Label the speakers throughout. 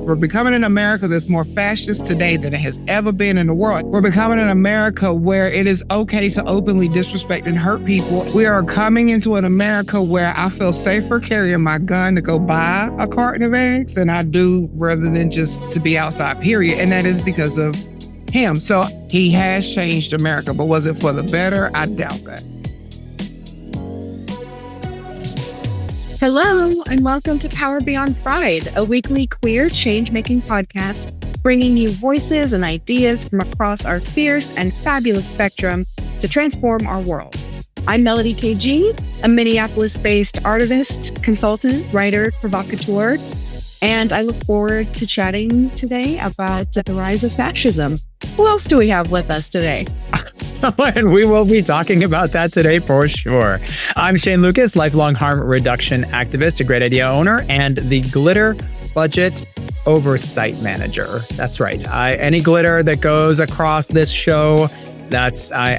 Speaker 1: We're becoming an America that's more fascist today than it has ever been in the world. We're becoming an America where it is okay to openly disrespect and hurt people. We are coming into an America where I feel safer carrying my gun to go buy a carton of eggs than I do rather than just to be outside, period. And that is because of him. So he has changed America, but was it for the better? I doubt that.
Speaker 2: Hello, and welcome to Power Beyond Pride, a weekly queer change-making podcast, bringing you voices and ideas from across our fierce and fabulous spectrum to transform our world. I'm Melodie KG, a Minneapolis-based artist, consultant, writer, provocateur, and I look forward to chatting today about the rise of fascism. Who else do we have with us today?
Speaker 3: And we will be talking about that today for sure. I'm Shane Lukas, lifelong harm reduction activist, a great idea owner, and the glitter budget oversight manager. That's right. Any glitter that goes across this show, I'm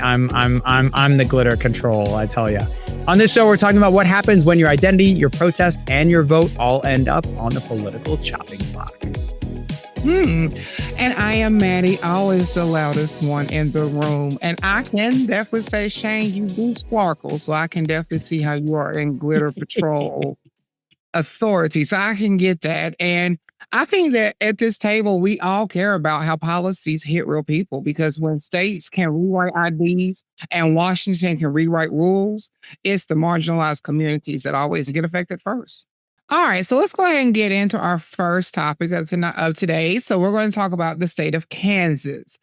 Speaker 3: the glitter control, I tell you. On this show, we're talking about what happens when your identity, your protest, and your vote all end up on the political chopping block.
Speaker 1: And I am Mattie, always the loudest one in the room. And I can definitely say, Shane, you do sparkle. So I can definitely see how you are in glitter patrol authority. So I can get that. And I think that at this table, we all care about how policies hit real people, because when states can rewrite IDs and Washington can rewrite rules, it's the marginalized communities that always get affected first. All right, so let's go ahead and get into our first topic of today. So we're going to talk about the state of Kansas.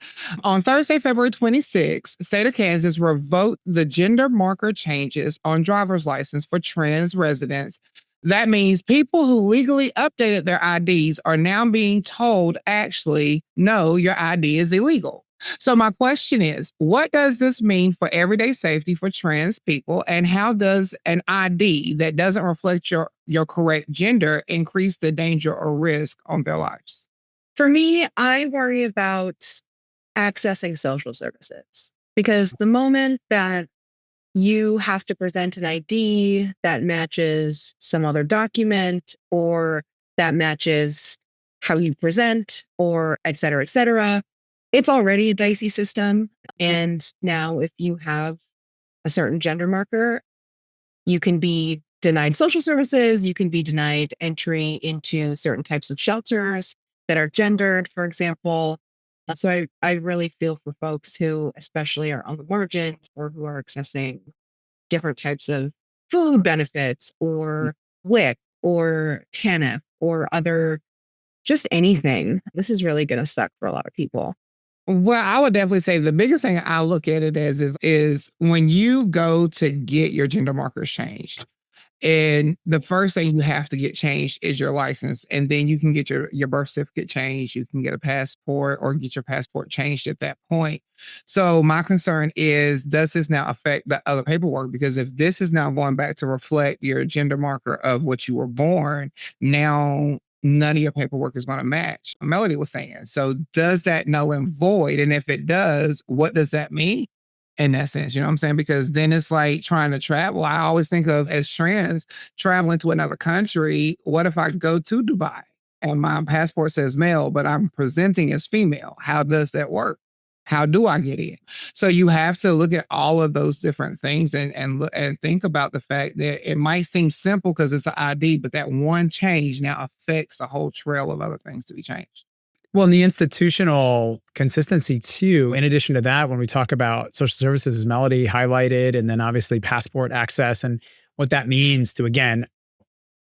Speaker 1: On Thursday, February 26th, the state of Kansas revoked the gender marker changes on driver's license for trans residents. That means people who legally updated their IDs are now being told, actually, no, your ID is illegal. So my question is, what does this mean for everyday safety for trans people? And how does an ID that doesn't reflect your correct gender increase the danger or risk on their lives?
Speaker 2: For me, I worry about accessing social services, because the moment that you have to present an ID that matches some other document or that matches how you present or et cetera, it's already a dicey system. And now if you have a certain gender marker, you can be denied social services, you can be denied entry into certain types of shelters that are gendered, for example. So I really feel for folks who especially are on the margins or who are accessing different types of food benefits or WIC or TANF or other, just anything. This is really going to suck for a lot of people.
Speaker 1: Well, I would definitely say the biggest thing I look at it as is when you go to get your gender markers changed. And the first thing you have to get changed is your license. And then you can get your birth certificate changed. You can get a passport or get your passport changed at that point. So my concern is, does this now affect the other paperwork? Because if this is now going back to reflect your gender marker of what you were born, now none of your paperwork is going to match. Melodie was saying. So does that null and void? And if it does, what does that mean? In that sense, you know what I'm saying? Because then it's like trying to travel. I always think of as trans traveling to another country. What if I go to Dubai and my passport says male, but I'm presenting as female? How does that work? How do I get in? So you have to look at all of those different things and think about the fact that it might seem simple because it's an ID, but that one change now affects a whole trail of other things to be changed.
Speaker 3: Well, and the institutional consistency too, in addition to that, when we talk about social services, as Melodie highlighted, and then obviously passport access and what that means to, again,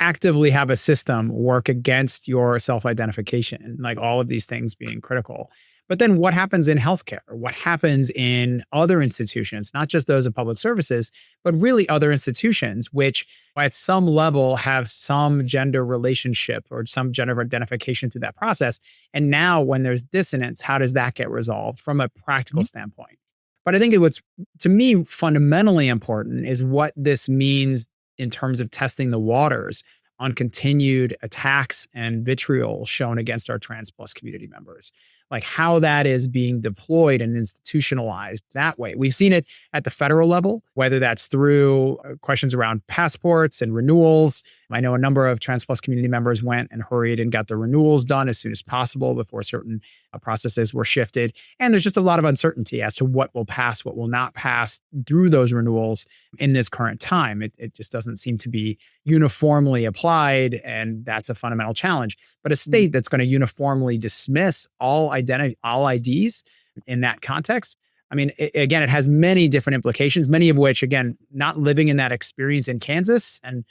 Speaker 3: actively have a system work against your self-identification, like all of these things being critical. But then what happens in healthcare? What happens in other institutions, not just those of public services, but really other institutions, which at some level have some gender relationship or some gender identification through that process. And now when there's dissonance, how does that get resolved from a practical standpoint? But I think what's, to me, fundamentally important is what this means in terms of testing the waters on continued attacks and vitriol shown against our trans plus community members. like how that is being deployed and institutionalized that way. We've seen it at the federal level, whether that's through questions around passports and renewals. I know a number of Trans Plus community members went and hurried and got their renewals done as soon as possible before certain processes were shifted. And there's just a lot of uncertainty as to what will pass, what will not pass through those renewals in this current time. It just doesn't seem to be uniformly applied, and that's a fundamental challenge. But a state that's going to uniformly dismiss all IDs in that context, I mean, again, it has many different implications, many of which, again, not living in that experience in Kansas, and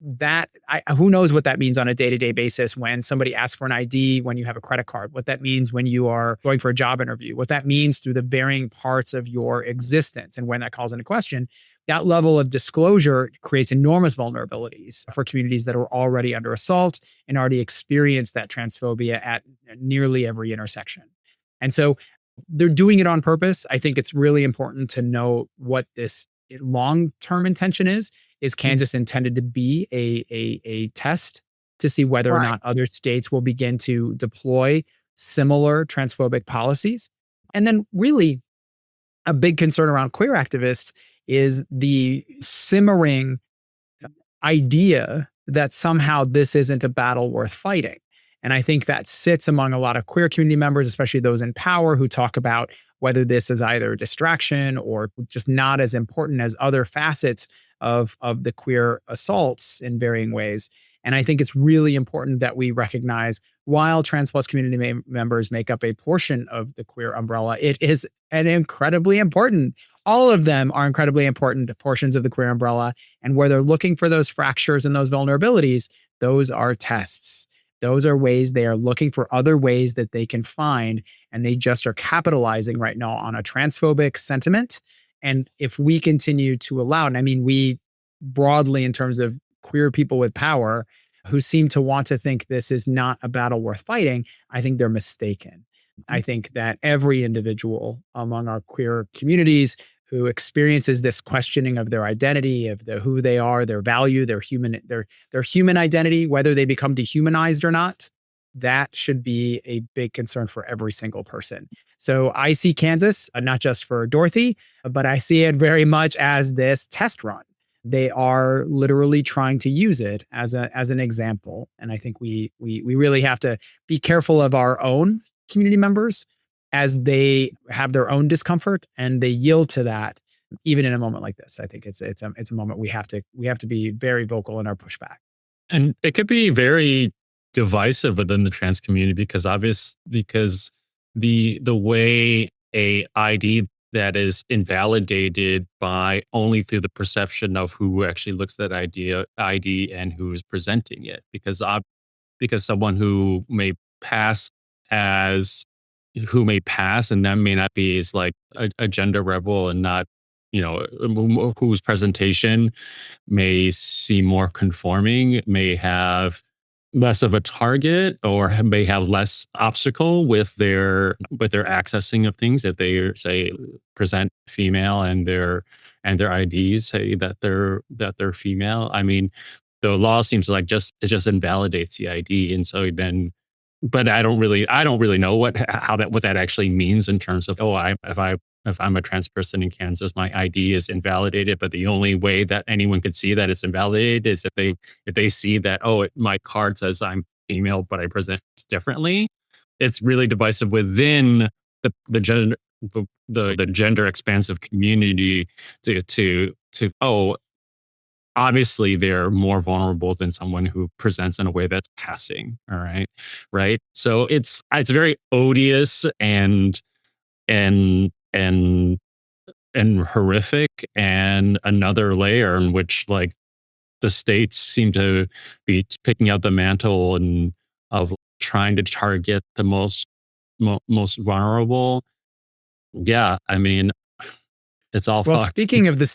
Speaker 3: that who knows what that means on a day-to-day basis when somebody asks for an ID when you have a credit card, what that means when you are going for a job interview, what that means through the varying parts of your existence and when that calls into question. That level of disclosure creates enormous vulnerabilities for communities that are already under assault and already experience that transphobia at nearly every intersection. And so they're doing it on purpose. I think it's really important to know what this long-term intention is. Is Kansas intended to be a test to see whether or not other states will begin to deploy similar transphobic policies? And then really a big concern around queer activists is the simmering idea that somehow this isn't a battle worth fighting. And I think that sits among a lot of queer community members, especially those in power, who talk about whether this is either a distraction or just not as important as other facets of the queer assaults in varying ways. And I think it's really important that we recognize while Trans Plus community members make up a portion of the queer umbrella, it is an incredibly important, all of them are incredibly important portions of the queer umbrella. And where they're looking for those fractures and those vulnerabilities, those are tests. Those are ways they are looking for other ways that they can find, and they just are capitalizing right now on a transphobic sentiment. And if we continue to allow, and I mean, we broadly in terms of queer people with power who seem to want to think this is not a battle worth fighting, I think they're mistaken. I think that every individual among our queer communities who experiences this questioning of their identity, of who they are, their value, their human identity, whether they become dehumanized or not, that should be a big concern for every single person. So I see Kansas, not just for Dorothy, but I see it very much as this test run. They are literally trying to use it as an example. And I think we really have to be careful of our own community members as they have their own discomfort and they yield to that, even in a moment like this. I think it's a moment we have to be very vocal in our pushback.
Speaker 4: And it could be very divisive within the trans community because the way a ID that is invalidated by only through the perception of who actually looks at ID and who is presenting it, because someone who may pass and that may not be as like a gender rebel and not, whose presentation may seem more conforming, may have less of a target or may have less obstacle with their accessing of things if they say present female and their IDs say that they're female. I mean, the law seems like it just invalidates the ID, and so then. But I don't really know what that actually means in terms of if I'm a trans person in Kansas, my ID is invalidated. But the only way that anyone could see that it's invalidated is if they see that my card says I'm female, but I present differently. It's really divisive within the gender expansive community to obviously they're more vulnerable than someone who presents in a way that's passing. All right. Right. So it's very odious and horrific, and another layer in which like the states seem to be picking up the mantle and of trying to target the most vulnerable. Yeah. I mean, it's all fucked.
Speaker 3: Speaking of the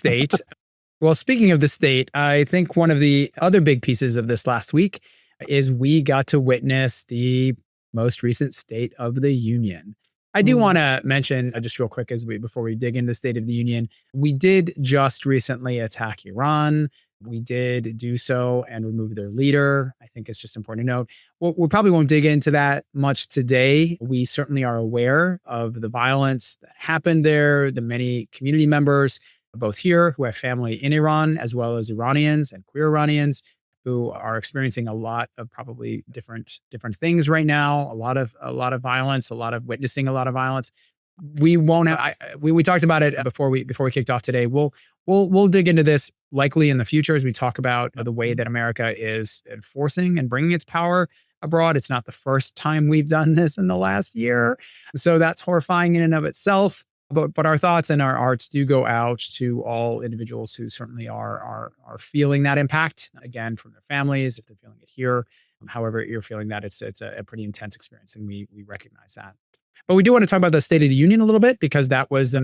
Speaker 3: state, I think one of the other big pieces of this last week is we got to witness the most recent State of the Union. I do want to mention just real quick before we dig into the State of the Union, we did just recently attack Iran. We did do so and remove their leader. I think it's just important to note. Well, we probably won't dig into that much today. We certainly are aware of the violence that happened there, the many community members, both here who have family in Iran, as well as Iranians and queer Iranians who are experiencing a lot of probably different things right now, a lot of violence, a lot of witnessing a lot of violence. We won't have, we talked about it before we kicked off today. We'll dig into this likely in the future as we talk about the way that America is enforcing and bringing its power abroad. It's not the first time we've done this in the last year. So that's horrifying in and of itself. But our thoughts and our arts do go out to all individuals who certainly are feeling that impact, again, from their families, if they're feeling it here. However you're feeling that, it's a pretty intense experience, and we recognize that. But we do want to talk about the State of the Union a little bit, because that was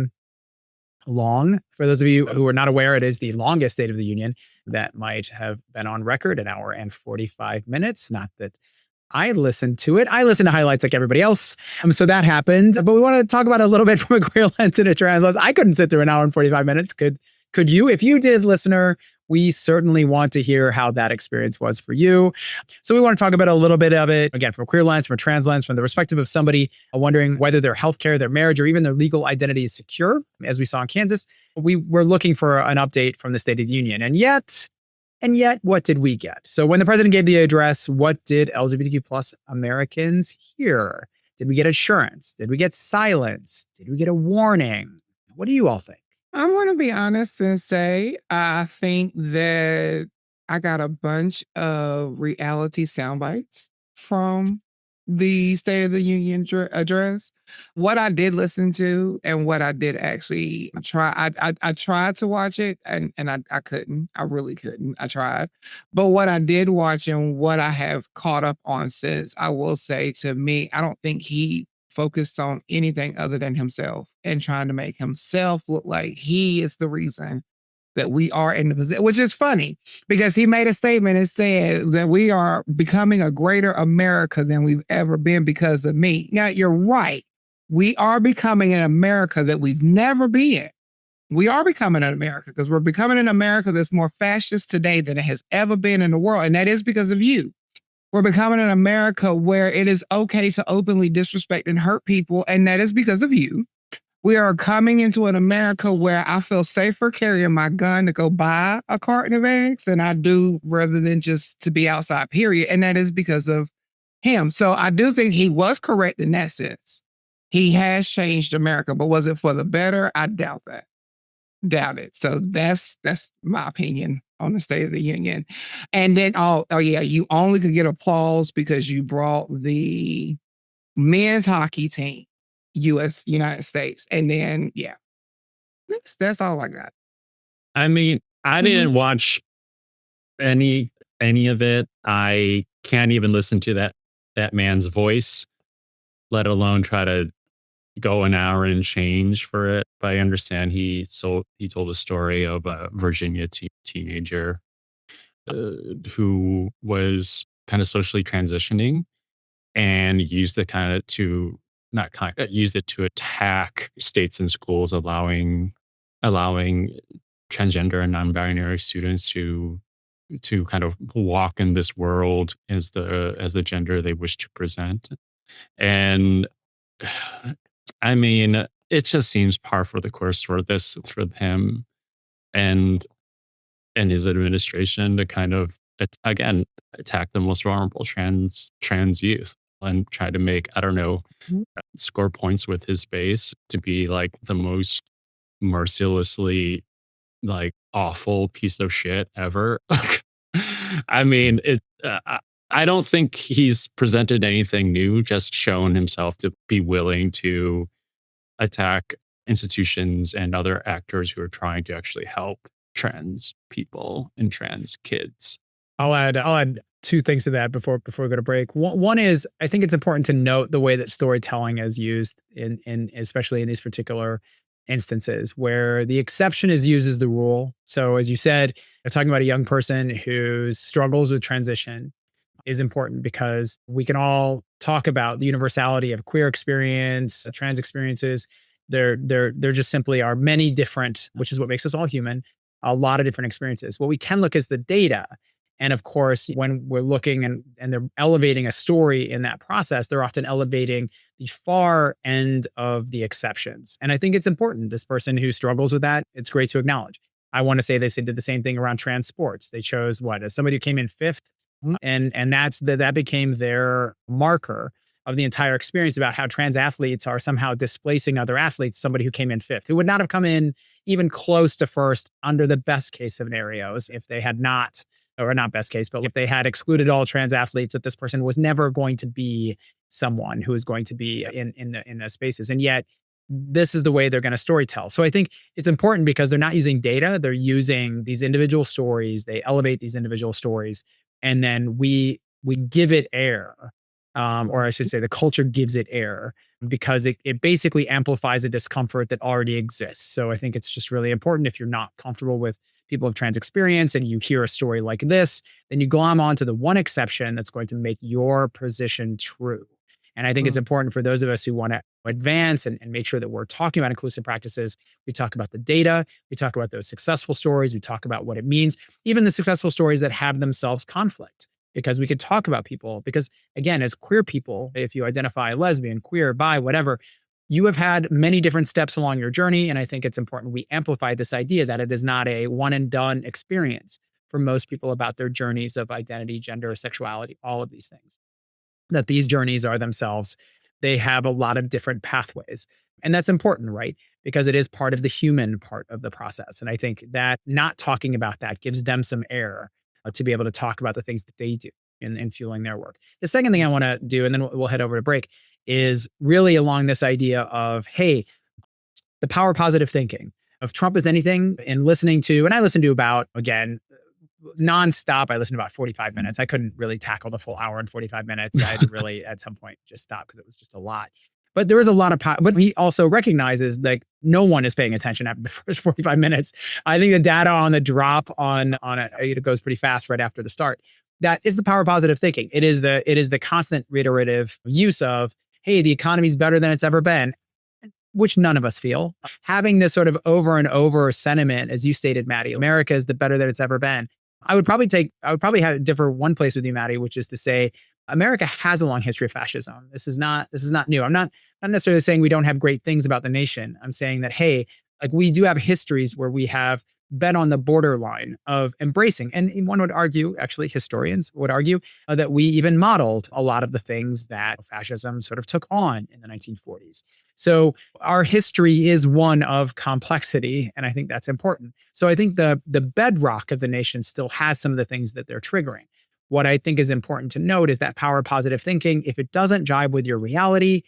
Speaker 3: long. For those of you who are not aware, it is the longest State of the Union that might have been on record, 1 hour and 45 minutes. Not that I listened to it. I listened to highlights like everybody else. So that happened. But we want to talk about it a little bit from a queer lens and a trans lens. I couldn't sit through 1 hour and 45 minutes. Could you? If you did, listener, we certainly want to hear how that experience was for you. So we want to talk about a little bit of it, again, from a queer lens, from a trans lens, from the perspective of somebody wondering whether their healthcare, their marriage, or even their legal identity is secure. As we saw in Kansas, we were looking for an update from the State of the Union. And yet, what did we get? So when the president gave the address, what did LGBTQ plus Americans hear? Did we get assurance? Did we get silence? Did we get a warning? What do you all think?
Speaker 1: I want to be honest and say, I think that I got a bunch of reality sound bites from the State of the Union address. What I did listen to and what I did actually try, I tried to watch it and I couldn't. I really couldn't. I tried. But what I did watch and what I have caught up on since, I will say, to me, I don't think he focused on anything other than himself and trying to make himself look like he is the reason that we are in the position, which is funny because he made a statement and said that we are becoming a greater America than we've ever been because of me. Now, you're right. We are becoming an America that we've never been. We are becoming an America because we're becoming an America that's more fascist today than it has ever been in the world. And that is because of you. We're becoming an America where it is okay to openly disrespect and hurt people. And that is because of you. We are coming into an America where I feel safer carrying my gun to go buy a carton of eggs than I do rather than just to be outside, period. And that is because of him. So I do think he was correct in that sense. He has changed America, but was it for the better? I doubt that. Doubt it. So that's my opinion on the State of the Union. And then, oh yeah, you only could get applause because you brought the men's hockey team. United States. And then, yeah, that's all I got.
Speaker 4: I mean, I didn't watch any of it. I can't even listen to that man's voice, let alone try to go an hour and change for it. But I understand he told a story of a Virginia teenager who was kind of socially transitioning and used it used it to attack states and schools, allowing transgender and non-binary students to kind of walk in this world as the gender they wish to present. And I mean, it just seems par for the course for him and his administration to kind of again attack the most vulnerable trans youth and try to make, I don't know, score points with his base to be like the most mercilessly like awful piece of shit ever. I mean, I don't think he's presented anything new, just shown himself to be willing to attack institutions and other actors who are trying to actually help trans people and trans kids.
Speaker 3: I'll add two things to that before we go to break. One is, I think it's important to note the way that storytelling is used in especially in these particular instances where the exception is used as the rule. So as you said, talking about a young person who struggles with transition is important because we can all talk about the universality of queer experience, trans experiences. There just simply are many different, which is what makes us all human, a lot of different experiences. What we can look is the data. And of course, when we're looking and they're elevating a story in that process, they're often elevating the far end of the exceptions. And I think it's important. This person who struggles with that, it's great to acknowledge. I want to say they did the same thing around trans sports. They chose as somebody who came in fifth, and that became their marker of the entire experience about how trans athletes are somehow displacing other athletes, somebody who came in fifth, who would not have come in even close to first under the best case scenarios if they had not, or not best case, but if they had excluded all trans athletes, that this person was never going to be someone who is going to be in those spaces. And yet this is the way they're going to storytell. So I think it's important because they're not using data. They're using these individual stories. They elevate these individual stories. And then we give it air. Or I should say the culture gives it air because it basically amplifies a discomfort that already exists. So I think it's just really important if you're not comfortable with people of trans experience and you hear a story like this, then you glom onto the one exception that's going to make your position true. And I think it's important for those of us who want to advance and make sure that we're talking about inclusive practices. We talk about the data, we talk about those successful stories, we talk about what it means, even the successful stories that have themselves conflict. Because we could talk about people, because again, as queer people, if you identify lesbian, queer, bi, whatever, you have had many different steps along your journey. And I think it's important we amplify this idea that it is not a one and done experience for most people about their journeys of identity, gender, sexuality, all of these things. That these journeys are themselves, they have a lot of different pathways. And that's important, right? Because it is part of the human part of the process. And I think that not talking about that gives them some air to be able to talk about the things that they do in fueling their work. The second thing I want to do, and then we'll head over to break, is really along this idea of, hey, the power of positive thinking. If Trump is anything, and listening to, and I listen to about, again, nonstop, I listened to about 45 minutes. I couldn't really tackle the full hour and 45 minutes. I had to really, at some point, just stop because it was just a lot. But there is a lot of power. But he also recognizes like no one is paying attention after the first 45 minutes. I think the data on the drop on it goes pretty fast right after the start. That is the power of positive thinking. It is the constant reiterative use of, hey, the economy's better than it's ever been, which none of us feel. Having this sort of over and over sentiment, as you stated, Mattie, America is the better that it's ever been. I would probably differ one place with you, Mattie, which is to say, America has a long history of fascism. This is not new. I'm not necessarily saying we don't have great things about the nation. I'm saying that, hey, like we do have histories where we have been on the borderline of embracing. And one would argue, actually historians would argue, that we even modeled a lot of the things that fascism sort of took on in the 1940s. So our history is one of complexity, and I think that's important. So I think the bedrock of the nation still has some of the things that they're triggering. What I think is important to note is that power of positive thinking, if it doesn't jive with your reality,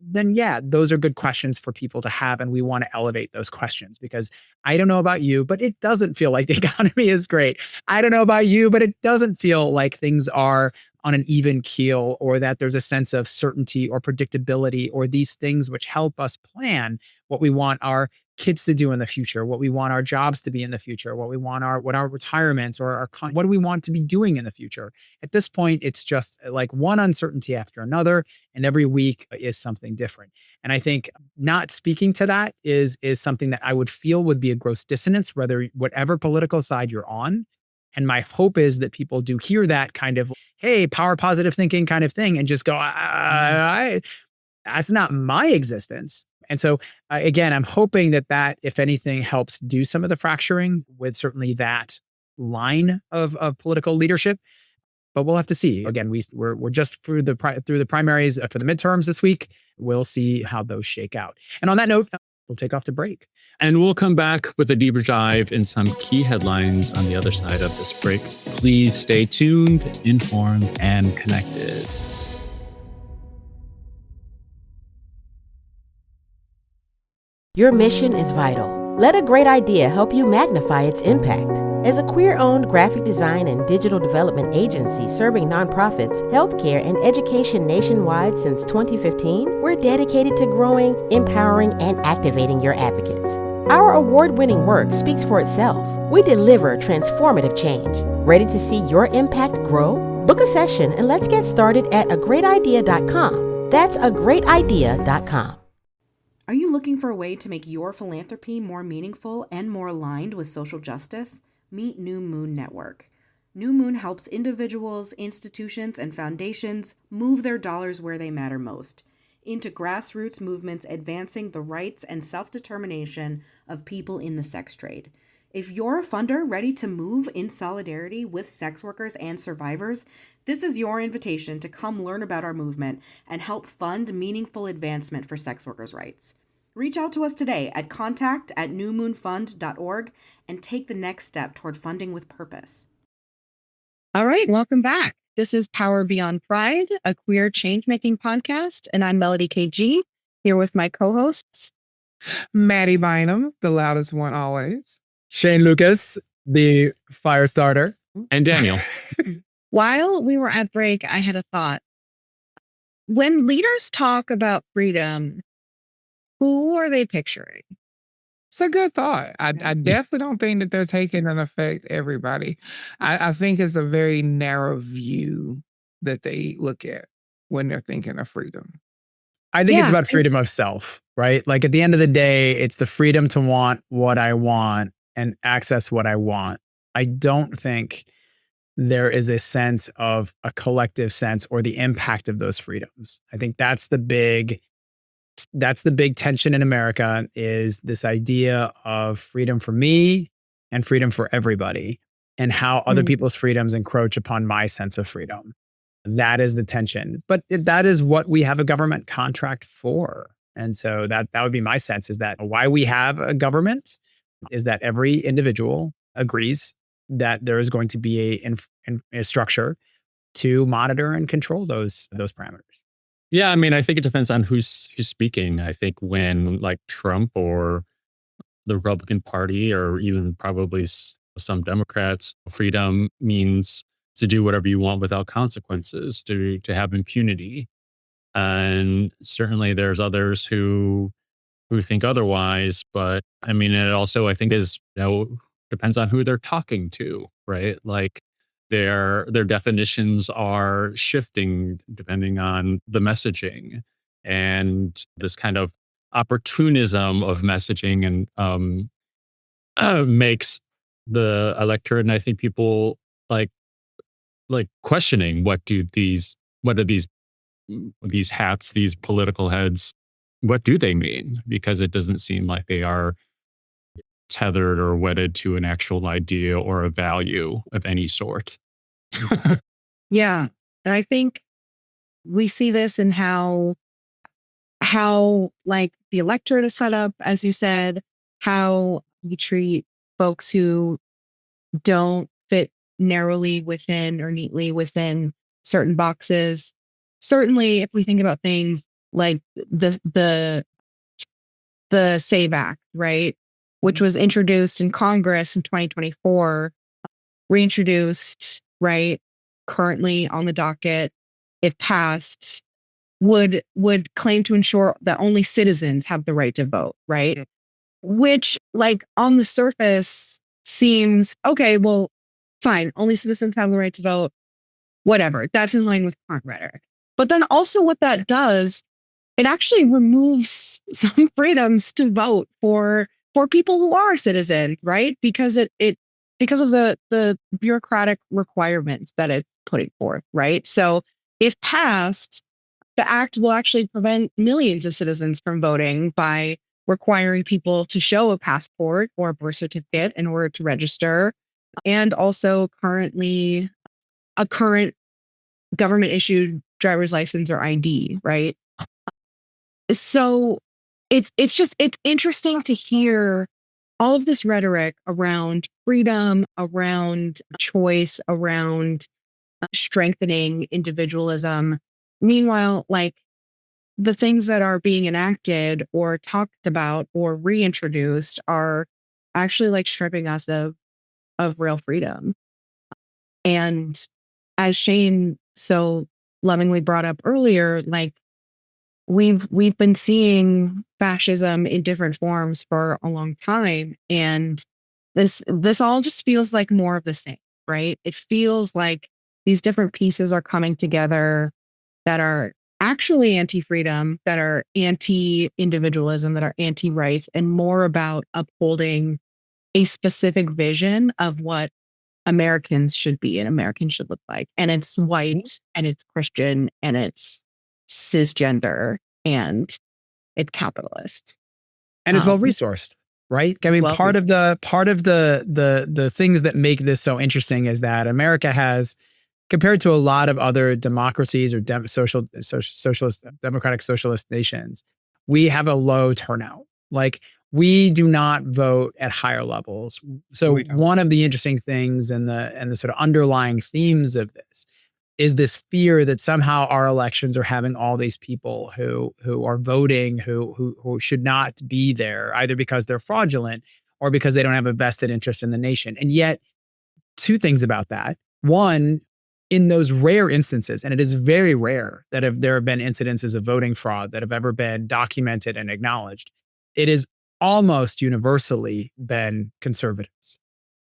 Speaker 3: then yeah, those are good questions for people to have. And we want to elevate those questions because I don't know about you, but it doesn't feel like the economy is great. I don't know about you, but it doesn't feel like things are on an even keel or that there's a sense of certainty or predictability or these things which help us plan what we want our kids to do in the future, what we want our jobs to be in the future, what our retirements or what do we want to be doing in the future. At this point, it's just like one uncertainty after another, and every week is something different. And I think not speaking to that is something that I would feel would be a gross dissonance, whatever political side you're on. And my hope is that people do hear that kind of, hey, power positive thinking kind of thing and just go, that's not my existence. And so, again, I'm hoping that, if anything, helps do some of the fracturing with certainly that line of political leadership. But we'll have to see. Again, we're just through the primaries for the midterms this week. We'll see how those shake out. And on that note, we'll take off to break.
Speaker 4: And we'll come back with a deeper dive in some key headlines on the other side of this break. Please stay tuned, informed, and connected.
Speaker 5: Your mission is vital. Let a great idea help you magnify its impact. As a queer-owned graphic design and digital development agency serving nonprofits, healthcare, and education nationwide since 2015, we're dedicated to growing, empowering, and activating your advocates. Our award-winning work speaks for itself. We deliver transformative change. Ready to see your impact grow? Book a session and let's get started at agreatidea.com. That's agreatidea.com.
Speaker 6: Are you looking for a way to make your philanthropy more meaningful and more aligned with social justice? Meet New Moon Network. New Moon helps individuals, institutions, and foundations move their dollars where they matter most, into grassroots movements advancing the rights and self-determination of people in the sex trade. If you're a funder ready to move in solidarity with sex workers and survivors, this is your invitation to come learn about our movement and help fund meaningful advancement for sex workers' rights. Reach out to us today at contact@newmoonfund.org and take the next step toward funding with purpose.
Speaker 2: All right, welcome back. This is Power Beyond Pride, a queer change-making podcast, and I'm Melodie KG, here with my co-hosts.
Speaker 1: Mattie Bynum, the loudest one always.
Speaker 3: Shane Lukas, the fire starter.
Speaker 4: And Daniel.
Speaker 2: While we were at break, I had a thought. When leaders talk about freedom, who are they picturing?
Speaker 1: It's a good thought. I definitely don't think that they're taking an affect everybody. I think it's a very narrow view that they look at when they're thinking of freedom.
Speaker 3: I think it's about freedom of self, right? Like at the end of the day, it's the freedom to want what I want and access what I want. I don't think there is a sense of a collective sense or the impact of those freedoms. I think that's the big tension in America, is this idea of freedom for me and freedom for everybody, and how other people's freedoms encroach upon my sense of freedom. That is the tension. But that is what we have a government contract for. And so that would be my sense, is that why we have a government is that every individual agrees that there is going to be a structure to monitor and control those parameters.
Speaker 4: Yeah, I mean, I think it depends on who's speaking. I think when like Trump or the Republican Party, or even probably some Democrats, freedom means to do whatever you want without consequences, to have impunity. And certainly there's others who think otherwise. But I mean, it also, I think, is, depends on who they're talking to, right? Like their definitions are shifting depending on the messaging, and this kind of opportunism of messaging and makes the electorate, and I think people like questioning what are these hats, these political heads, what do they mean? Because it doesn't seem like they are tethered or wedded to an actual idea or a value of any sort.
Speaker 2: Yeah. And I think we see this in how like the electorate is set up, as you said, how we treat folks who don't fit narrowly within or neatly within certain boxes. Certainly, if we think about things like the SAVE Act, right, which was introduced in Congress in 2024, reintroduced, right, currently on the docket, if passed, would claim to ensure that only citizens have the right to vote, right? Which, like, on the surface seems, okay, well, fine, only citizens have the right to vote, whatever. That's in line with current rhetoric. But then also what that does, it actually removes some freedoms to vote for people who are citizens, right? Because because of the bureaucratic requirements that it's putting forth, right? So if passed, the act will actually prevent millions of citizens from voting by requiring people to show a passport or a birth certificate in order to register, and also currently a current government issued driver's license or ID, right? So it's interesting to hear all of this rhetoric around freedom, around choice, around strengthening individualism. Meanwhile, like, the things that are being enacted or talked about or reintroduced are actually like stripping us of real freedom. And as Shane so lovingly brought up earlier, like, we've been seeing fascism in different forms for a long time, and this all just feels like more of the same, right? It feels like these different pieces are coming together that are actually anti-freedom, that are anti-individualism, that are anti-rights, and more about upholding a specific vision of what Americans should be and Americans should look like. And it's white and it's Christian and it's cisgender and it's capitalist.
Speaker 3: And it's well resourced, right? I mean, part of the things that make this so interesting is that America has, compared to a lot of other democracies or socialist, democratic socialist nations, we have a low turnout. Like, we do not vote at higher levels. So one of the interesting things and the sort of underlying themes of this is this fear that somehow our elections are having all these people who are voting who should not be there, either because they're fraudulent or because they don't have a vested interest in the nation. And yet, two things about that. One, in those rare instances, and it is very rare that there have been incidences of voting fraud that have ever been documented and acknowledged, it is almost universally been conservatives.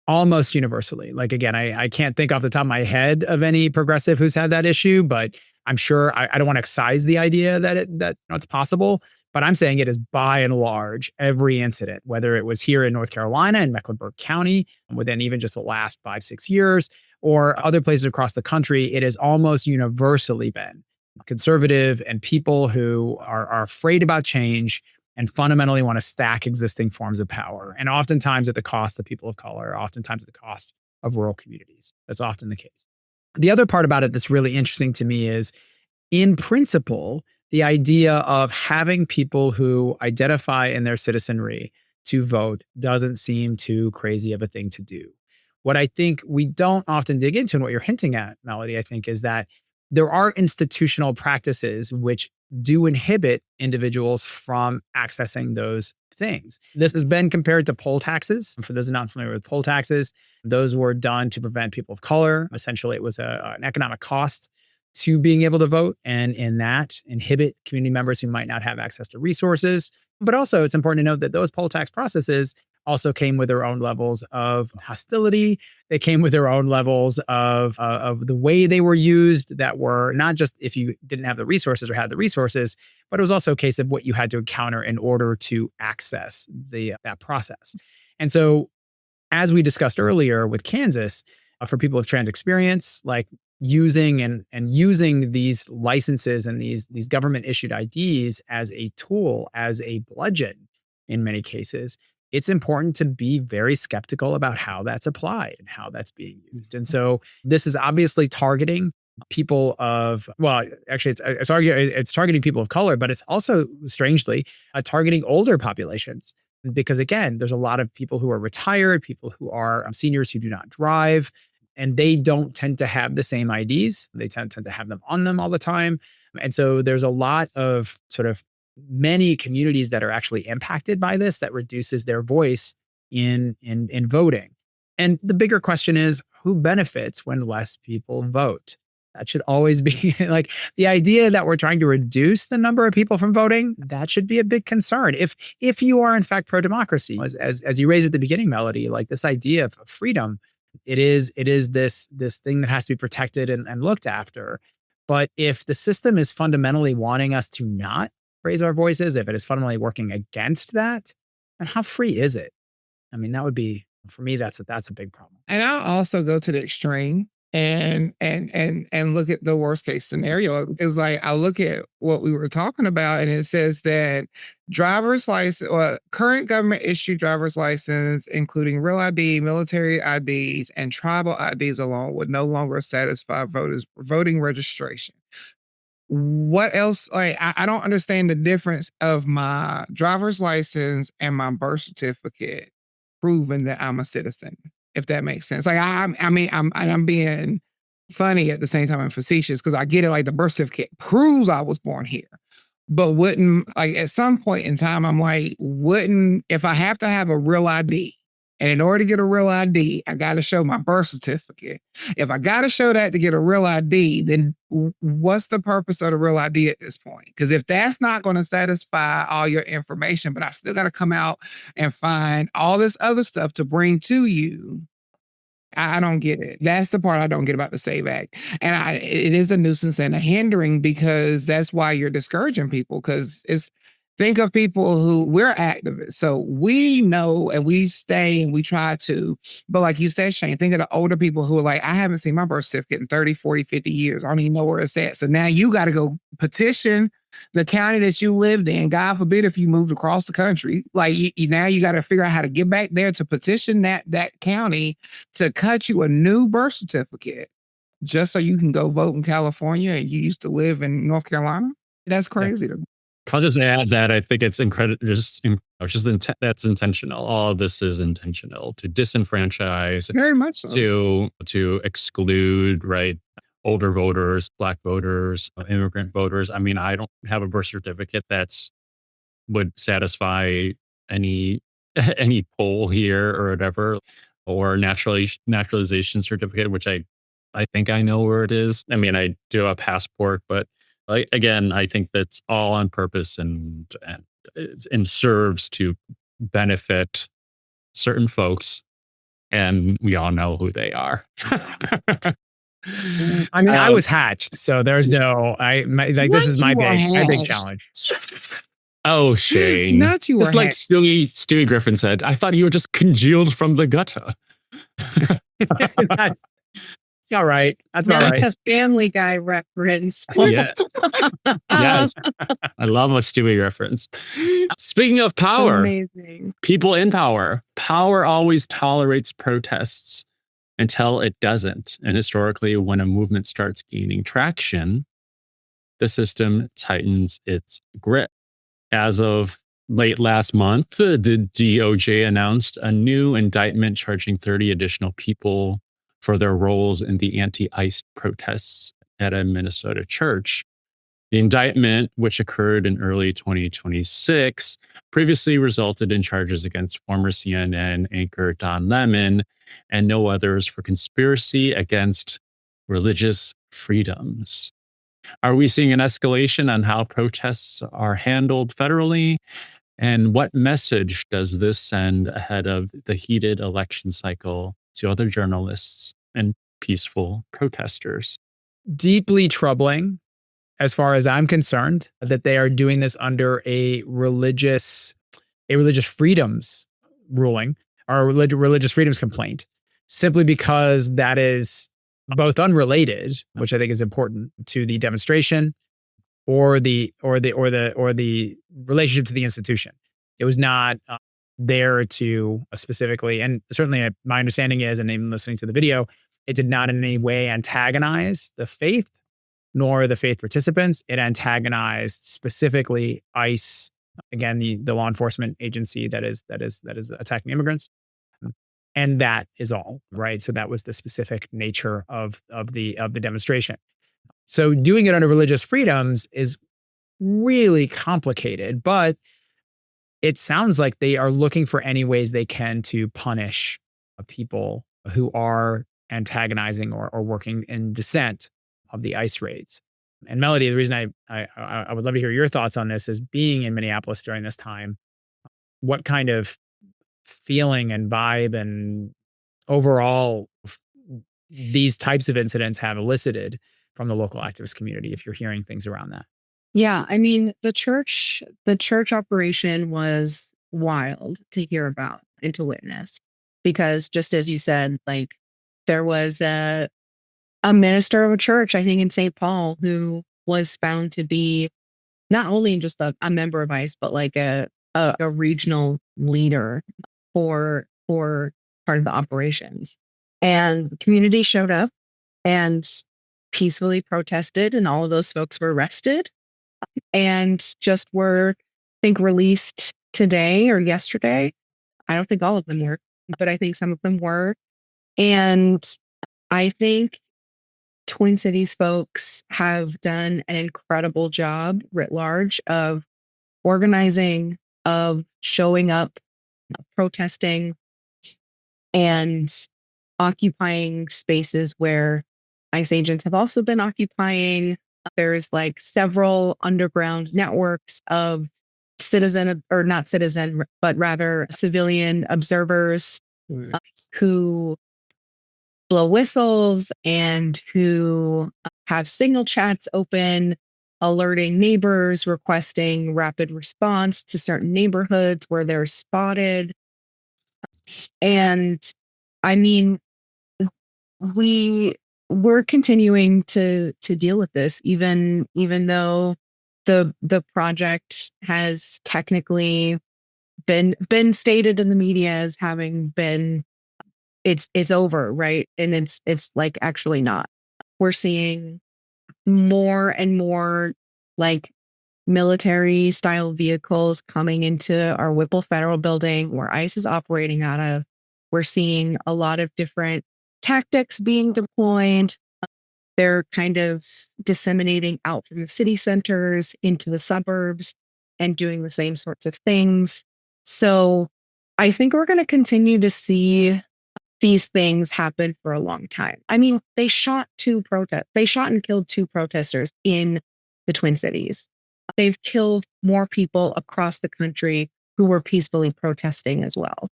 Speaker 3: Almost universally. Like, again, I can't think off the top of my head of any progressive who's had that issue, but I'm sure I don't want to excise the idea that it's possible, but I'm saying it is by and large every incident, whether it was here in North Carolina in Mecklenburg County within even just the last 5-6 years, or other places across the country, it has almost universally been conservative and people who are afraid about change and fundamentally want to stack existing forms of power. And oftentimes at the cost of people of color, oftentimes at the cost of rural communities. That's often the case. The other part about it that's really interesting to me is, in principle, the idea of having people who identify in their citizenry to vote doesn't seem too crazy of a thing to do. What I think we don't often dig into, and what you're hinting at, Melodie, I think, is that there are institutional practices which do inhibit individuals from accessing those things. This has been compared to poll taxes. For those not familiar with poll taxes, those were done to prevent people of color. Essentially, it was an economic cost to being able to vote, and in that, inhibit community members who might not have access to resources. But also, it's important to note that those poll tax processes also came with their own levels of hostility. They came with their own levels of the way they were used, that were not just if you didn't have the resources or had the resources, but it was also a case of what you had to encounter in order to access that process. And so, as we discussed earlier with Kansas, for people with trans experience, like using these licenses and these government issued IDs as a tool, as a bludgeon in many cases, it's important to be very skeptical about how that's applied and how that's being used. And so this is obviously targeting people of, well, actually it's targeting people of color, but it's also strangely targeting older populations. Because again, there's a lot of people who are retired, people who are seniors who do not drive, and they don't tend to have the same IDs. They tend to have them on them all the time. And so there's a lot of sort of many communities that are actually impacted by this, that reduces their voice in voting. And the bigger question is, who benefits when less people vote? That should always be like the idea that we're trying to reduce the number of people from voting. That should be a big concern. If you are in fact pro-democracy, as you raised at the beginning, Melodie, like this idea of freedom, it is this thing that has to be protected and looked after. But if the system is fundamentally wanting us to not raise our voices, if it is fundamentally working against that, then how free is it? I mean, that would be, for me, that's a big problem.
Speaker 1: And I'll also go to the extreme and look at the worst case scenario. It's like, I look at what we were talking about, and it says that driver's license, or current government issued driver's license, including real ID, military IDs, and tribal IDs alone, would no longer satisfy voters' voting registration. What else? Like, I don't understand the difference of my driver's license and my birth certificate proving that I'm a citizen, if that makes sense. Like, I'm being funny at the same time and facetious, because I get it. Like, the birth certificate proves I was born here, but wouldn't, like, at some point in time, I'm like, wouldn't, if I have to have a real ID, and in order to get a real ID, I got to show my birth certificate. If I got to show that to get a real ID, then what's the purpose of the real ID at this point? Because if that's not going to satisfy all your information, but I still got to come out and find all this other stuff to bring to you, I don't get it. That's the part I don't get about the SAVE Act. And it is a nuisance and a hindering, because that's why you're discouraging people. Because think of people who, we're activists. So we know and we stay and we try to. But like you said, Shane, think of the older people who are like, I haven't seen my birth certificate in 30, 40, 50 years. I don't even know where it's at. So now you got to go petition the county that you lived in. God forbid if you moved across the country, like now you got to figure out how to get back there to petition that county to cut you a new birth certificate just so you can go vote in California and you used to live in North Carolina. That's crazy to me.
Speaker 4: I'll just add that I think it's incredible. That's intentional. All of this is intentional to disenfranchise,
Speaker 1: Very much so.
Speaker 4: to exclude, right, older voters, Black voters, immigrant voters. I mean, I don't have a birth certificate that's would satisfy any poll here or whatever, or naturalization certificate, which I think I know where it is. I mean, I do have a passport, but again, I think that's all on purpose and serves to benefit certain folks, and we all know who they are.
Speaker 3: I mean, I was hatched, so there's no. This is my big challenge.
Speaker 4: Oh, Shane!
Speaker 1: Not you,
Speaker 4: just like Stewie Griffin said. I thought you were just congealed from the gutter.
Speaker 3: All right. That's all right.
Speaker 2: A Family Guy reference.
Speaker 4: Yeah. Yes. I love a Stewie reference. Speaking of power,
Speaker 2: amazing.
Speaker 4: People in power. Power always tolerates protests until it doesn't. And historically, when a movement starts gaining traction, the system tightens its grip. As of late last month, the DOJ announced a new indictment charging 30 additional people for their roles in the anti-ICE protests at a Minnesota church. The indictment, which occurred in early 2026, previously resulted in charges against former CNN anchor Don Lemon and no others for conspiracy against religious freedoms. Are we seeing an escalation on how protests are handled federally? And what message does this send ahead of the heated election cycle to other journalists and peaceful protesters?
Speaker 3: Deeply troubling, as far as I'm concerned, that they are doing this under a religious freedoms ruling or a religious freedoms complaint, simply because that is both unrelated, which I think is important, to the demonstration or the relationship to the institution. It was not there to specifically, and certainly my understanding is, and even listening to the video, it did not in any way antagonize the faith nor the faith participants. It antagonized specifically ICE, again, the law enforcement agency that is attacking immigrants. And that is all, right? So that was the specific nature of the demonstration. So doing it under religious freedoms is really complicated, but it sounds like they are looking for any ways they can to punish people who are antagonizing or working in dissent of the ICE raids. And Melodie, the reason I would love to hear your thoughts on this is, being in Minneapolis during this time, what kind of feeling and vibe and overall these types of incidents have elicited from the local activist community, if you're hearing things around that?
Speaker 2: Yeah, I mean, the church operation was wild to hear about and to witness, because just as you said, like, there was a minister of a church, I think in St. Paul, who was found to be not only just a member of ICE, but like a regional leader for part of the operations. And the community showed up and peacefully protested, and all of those folks were arrested and just were, I think, released today or yesterday. I don't think all of them were, but I think some of them were. And I think Twin Cities folks have done an incredible job writ large of organizing, of showing up, protesting, and occupying spaces where ICE agents have also been occupying. There's like several underground networks of not citizen, but rather civilian observers who blow whistles and who have signal chats open, alerting neighbors, requesting rapid response to certain neighborhoods where they're spotted. And I mean, we're continuing to deal with this, even though the project has technically been stated in the media as having been it's over, right? And it's like actually not. We're seeing more and more like military style vehicles coming into our Whipple Federal Building where ICE is operating out of. We're seeing a lot of different tactics being deployed. They're kind of disseminating out from the city centers into the suburbs and doing the same sorts of things. So I think we're going to continue to see these things happen for a long time. I mean, they shot and killed 2 protesters in the Twin Cities. They've killed more people across the country who were peacefully protesting as well.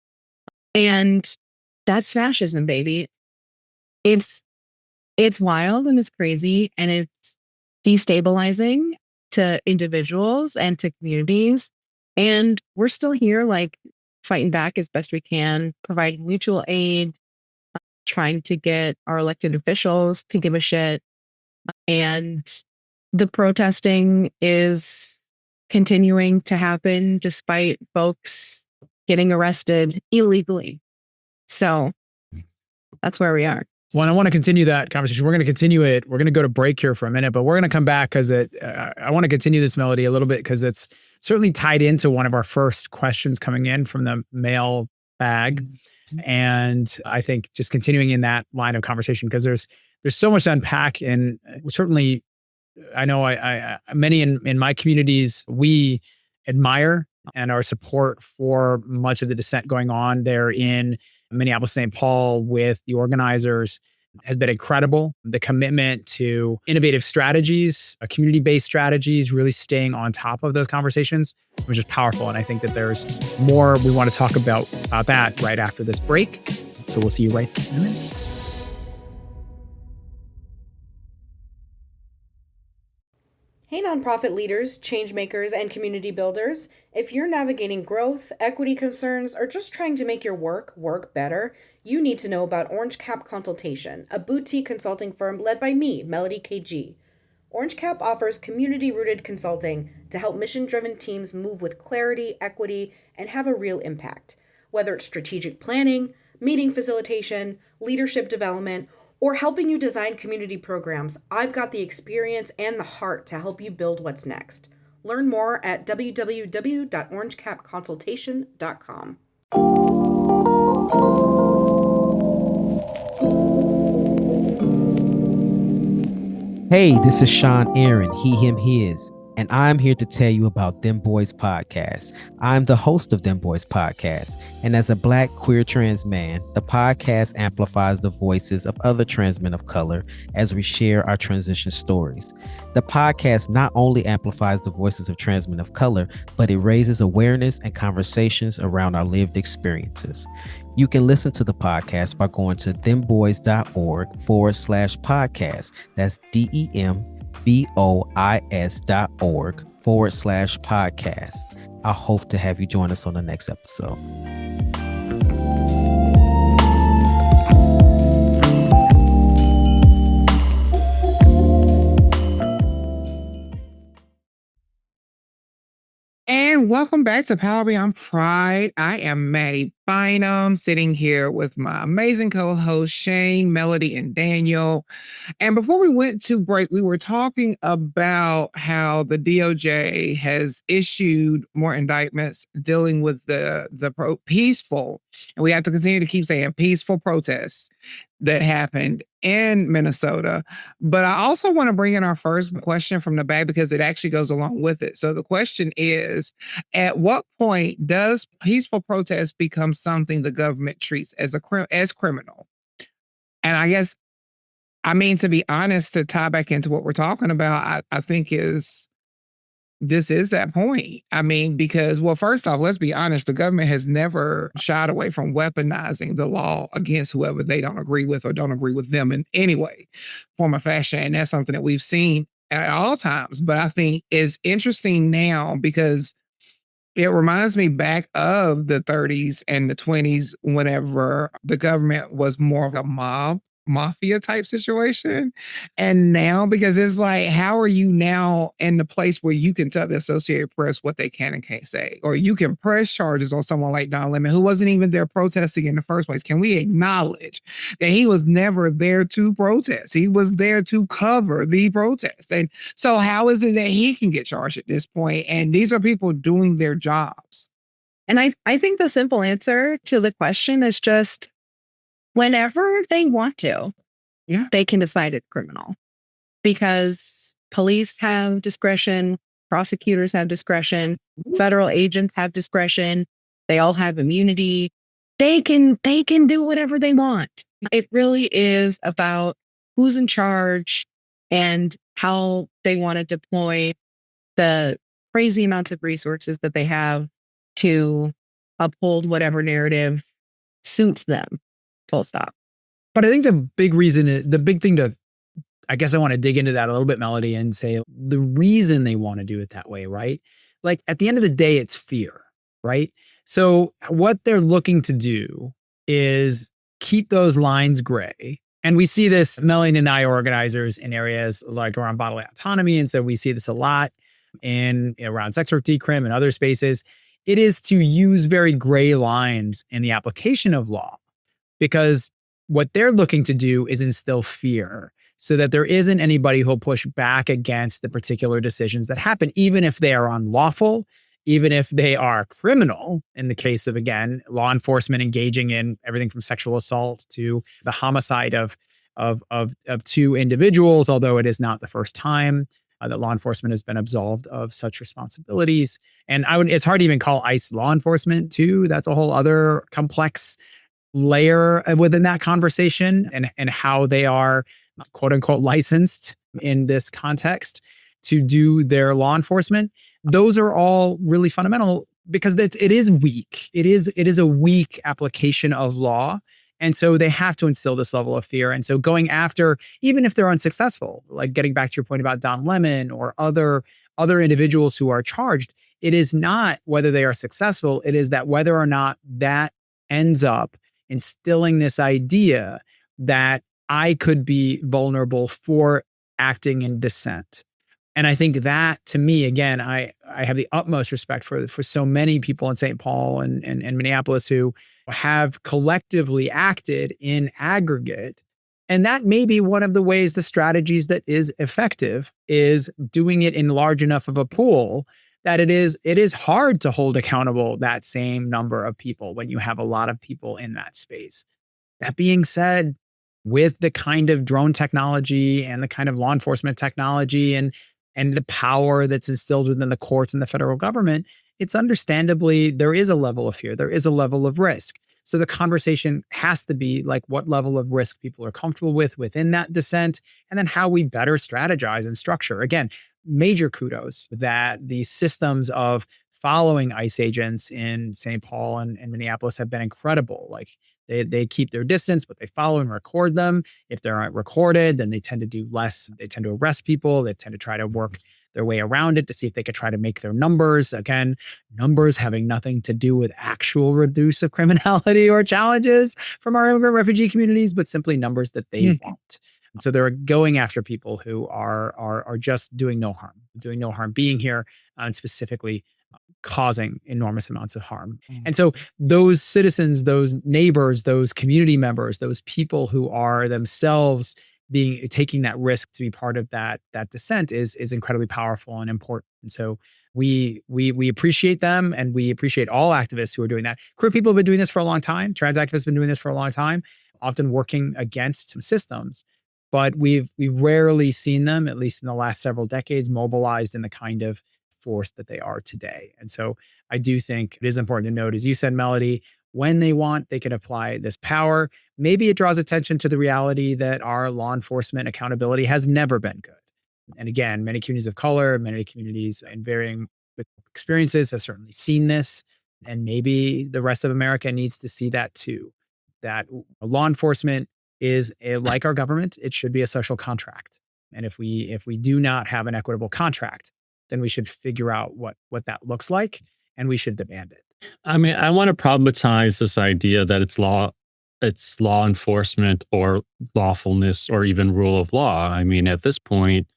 Speaker 2: And that's fascism, baby. It's wild and it's crazy and it's destabilizing to individuals and to communities. And we're still here, like fighting back as best we can, providing mutual aid, trying to get our elected officials to give a shit. And the protesting is continuing to happen despite folks getting arrested illegally. So that's where we are.
Speaker 3: Well, I want to continue that conversation. We're going to continue it. We're going to go to break here for a minute, but we're going to come back because I want to continue this, Melody, a little bit because it's certainly tied into one of our first questions coming in from the mail bag. And I think just continuing in that line of conversation because there's so much to unpack. And certainly, I know many in my communities, we admire and our support for much of the dissent going on there in Minneapolis, St. Paul with the organizers has been incredible. The commitment to innovative strategies, community-based strategies, really staying on top of those conversations was just powerful. And I think that there's more we want to talk about that right after this break. So we'll see you right in a minute.
Speaker 6: Hey, nonprofit leaders, change makers, and community builders. If you're navigating growth, equity concerns, or just trying to make your work better, you need to know about Orange Cap Consultation, a boutique consulting firm led by me, Melodie KG. Orange Cap offers community-rooted consulting to help mission-driven teams move with clarity, equity, and have a real impact. Whether it's strategic planning, meeting facilitation, leadership development, or helping you design community programs, I've got the experience and the heart to help you build what's next. Learn more at www.orangecapconsultation.com.
Speaker 7: Hey, this is Sean Aaron, he, him, his, and I'm here to tell you about Them Boys Podcast. I'm the host of Them Boys Podcast, and as a Black queer trans man, the podcast amplifies the voices of other trans men of color as we share our transition stories. The podcast not only amplifies the voices of trans men of color, but it raises awareness and conversations around our lived experiences. You can listen to the podcast by going to themboys.org/podcast. That's DEMBOIS.org/podcast. I hope to have you join us on the next episode.
Speaker 1: And welcome back to Power Beyond Pride. I am Mattie Bynum, sitting here with my amazing co-host Shane, Melody, and Daniel. And before we went to break, we were talking about how the DOJ has issued more indictments dealing with the peaceful, and we have to continue to keep saying peaceful protests that happened in Minnesota. But I also want to bring in our first question from the back because it actually goes along with it. So the question is, at what point does peaceful protest become something the government treats as criminal? And I guess, I mean, to be honest, to tie back into what we're talking about, I think is this is that point. I mean, because, well, first off, let's be honest, the government has never shied away from weaponizing the law against whoever they don't agree with or don't agree with them in any way, form or fashion. And that's something that we've seen at all times. But I think it's interesting now because it reminds me back of the 30s and the 20s, whenever the government was more of a mafia type situation. And now, because it's like, how are you now in the place where you can tell the Associated Press what they can and can't say? Or you can press charges on someone like Don Lemon, who wasn't even there protesting in the first place. Can we acknowledge that he was never there to protest? He was there to cover the protest. And so how is it that he can get charged at this point? And these are people doing their jobs.
Speaker 2: And I think the simple answer to the question is just whenever they want to, they can decide it's criminal, because police have discretion, prosecutors have discretion, federal agents have discretion. They all have immunity. They can do whatever they want. It really is about who's in charge and how they want to deploy the crazy amounts of resources that they have to uphold whatever narrative suits them. Full stop.
Speaker 3: But I think the big thing to, I guess I want to dig into that a little bit, Melody, and say the reason they want to do it that way, right? Like at the end of the day, it's fear, right? So what they're looking to do is keep those lines gray. And we see this, Melanie and I are organizers in areas like around bodily autonomy. And so we see this a lot around sex work, decrim, and other spaces. It is to use very gray lines in the application of law, because what they're looking to do is instill fear so that there isn't anybody who'll push back against the particular decisions that happen, even if they are unlawful, even if they are criminal, in the case of, again, law enforcement engaging in everything from sexual assault to the homicide of two individuals, although it is not the first time that law enforcement has been absolved of such responsibilities. And it's hard to even call ICE law enforcement too. That's a whole other complex layer within that conversation, and how they are quote unquote licensed in this context to do their law enforcement. Those are all really fundamental because it is weak. It is a weak application of law. And so they have to instill this level of fear. And so going after, even if they're unsuccessful, like getting back to your point about Don Lemon or other individuals who are charged, it is not whether they are successful. It is that whether or not that ends up instilling this idea that I could be vulnerable for acting in dissent. And I think that, to me, again, I have the utmost respect for so many people in St. Paul and Minneapolis who have collectively acted in aggregate. And that may be one of the ways, the strategies that is effective, is doing it in large enough of a pool that it is hard to hold accountable that same number of people when you have a lot of people in that space. That being said, with the kind of drone technology and the kind of law enforcement technology and the power that's instilled within the courts and the federal government, it's understandably, there is a level of fear. There is a level of risk. So the conversation has to be like what level of risk people are comfortable with within that dissent, and then how we better strategize and structure. Again, major kudos that the systems of following ICE agents in St. Paul and Minneapolis have been incredible. Like they keep their distance, but they follow and record them. If they're not recorded, then they tend to do less. They tend to arrest people. They tend to try to work their way around it to see if they could try to make their numbers. Again, numbers having nothing to do with actual reduce of criminality or challenges from our immigrant refugee communities, but simply numbers that they want. So they're going after people who are just doing no harm being here, and specifically causing enormous amounts of harm. And so those citizens, those neighbors, those community members, those people who are themselves taking that risk to be part of that dissent is incredibly powerful and important. And so we appreciate them, and we appreciate all activists who are doing that. Queer people have been doing this for a long time. Trans activists have been doing this for a long time, often working against systems. But we've rarely seen them, at least in the last several decades, mobilized in the kind of force that they are today. And so I do think it is important to note, as you said, Melody, when they want, they can apply this power. Maybe it draws attention to the reality that our law enforcement accountability has never been good. And again, many communities of color, many communities in varying experiences have certainly seen this. And maybe the rest of America needs to see that too, that law enforcement is like our government, it should be a social contract. And if we do not have an equitable contract, then we should figure out what that looks like, and we should demand it.
Speaker 4: I mean, I want to problematize this idea that it's law enforcement or lawfulness or even rule of law. I mean, at this point,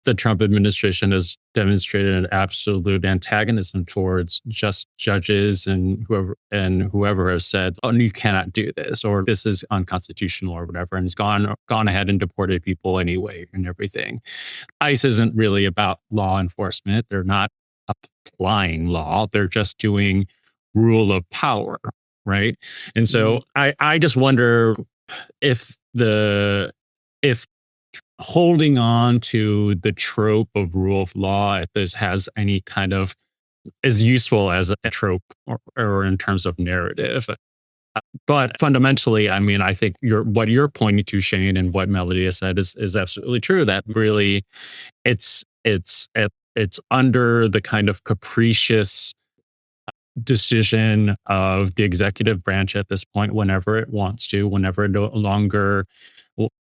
Speaker 4: the Trump administration has demonstrated an absolute antagonism towards just judges and whoever has said, "Oh, you cannot do this," or "This is unconstitutional," or whatever, and has gone ahead and deported people anyway and everything. ICE isn't really about law enforcement. They're not applying law. They're just doing rule of power, right? And so I just wonder if holding on to the trope of rule of law at this has any kind of is useful as a trope or in terms of narrative. But fundamentally, I mean, I think what you're pointing to, Shane, and what Melodie has said is absolutely true. That really, it's under the kind of capricious decision of the executive branch at this point, whenever it wants to, whenever it no longer